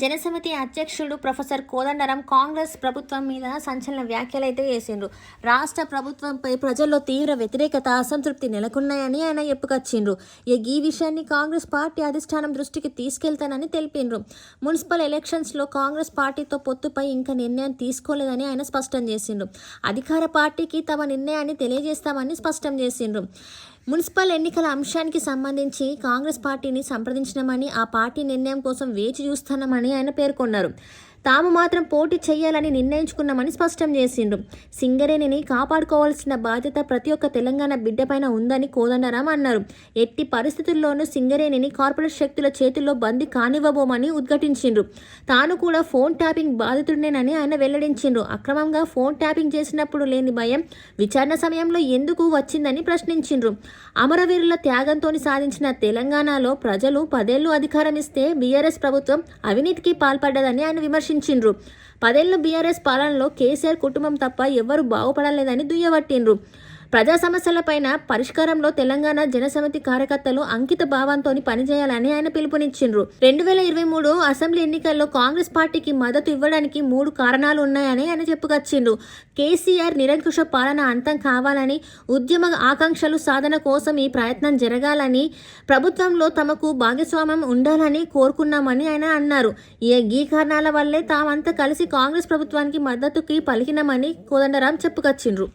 జనసమితి అధ్యక్షుడు ప్రొఫెసర్ కోదండరాం కాంగ్రెస్ ప్రభుత్వం మీద సంచలన వ్యాఖ్యలైతే చేసిండ్రు. రాష్ట్ర ప్రభుత్వంపై ప్రజల్లో తీవ్ర వ్యతిరేకత, అసంతృప్తి నెలకొన్నాయని ఆయన చెప్పుకొచ్చిండ్రు. ఈ విషయాన్ని కాంగ్రెస్ పార్టీ అధిష్టానం దృష్టికి తీసుకెళ్తానని తెలిపిండ్రు. మున్సిపల్ ఎలక్షన్స్లో కాంగ్రెస్ పార్టీతో పొత్తుపై ఇంకా నిర్ణయం తీసుకోలేదని ఆయన స్పష్టం చేసిండ్రు. అధికార పార్టీకి తమ నిర్ణయాన్ని తెలియజేస్తామని స్పష్టం చేసిండ్రు. మున్సిపల్ ఎన్నికల అంశానికి సంబంధించి కాంగ్రెస్ పార్టీని సంప్రదించినామని, ఆ పార్టీ నిర్ణయం కోసం వేచి చూస్తున్నామని ఆయన పేర్కొన్నారు. తాము మాత్రం పోటీ చేయాలని నిర్ణయించుకున్నామని స్పష్టం చేసిండ్రు. సింగరేణిని కాపాడుకోవాల్సిన బాధ్యత ప్రతి ఒక్క తెలంగాణ బిడ్డపైన ఉందని కోదండరాం అన్నారు. ఎట్టి పరిస్థితుల్లోనూ సింగరేణిని కార్పొరేట్ శక్తుల చేతుల్లో బందీ కానివ్వబోమని ఉద్ఘాటించిండ్రు. తాను కూడా ఫోన్ ట్యాపింగ్ బాధితుడినేనని ఆయన వెల్లడించిండ్రు. అక్రమంగా ఫోన్ ట్యాపింగ్ చేసినప్పుడు లేని భయం విచారణ సమయంలో ఎందుకు వచ్చిందని ప్రశ్నించిండ్రు. అమరవీరుల త్యాగంతో సాధించిన తెలంగాణలో ప్రజలు 10 ఏళ్లు అధికారం ఇస్తే బీఆర్ఎస్ ప్రభుత్వం అవినీతికి పాల్పడ్డదని ఆయన విమర్శించారు. 10 ఏళ్ల బీఆర్ఎస్ పాలనలో కేసీఆర్ కుటుంబం తప్ప ఎవ్వరూ బాగుపడలేదని దుయ్యబట్టిండ్రు. ప్రజా సమస్యలపైన పరిష్కారంలో తెలంగాణ జనసమితి కార్యకర్తలు అంకిత భావంతో పనిచేయాలని ఆయన పిలుపునిచ్చిండ్రు. 2023 అసెంబ్లీ ఎన్నికల్లో కాంగ్రెస్ పార్టీకి మద్దతు ఇవ్వడానికి 3 కారణాలు ఉన్నాయని ఆయన చెప్పుకొచ్చిండ్రు. కేసీఆర్ నిరంకుశ పాలన అంతం కావాలని, ఉద్యమ ఆకాంక్షలు సాధన కోసం ఈ ప్రయత్నం జరగాలని, ప్రభుత్వంలో తమకు భాగస్వామ్యం ఉండాలని కోరుకున్నామని ఆయన అన్నారు. ఈ కారణాల వల్లే తామంతా కలిసి కాంగ్రెస్ ప్రభుత్వానికి మద్దతుకి పలికినామని కోదండరాం చెప్పుకొచ్చిండ్రు.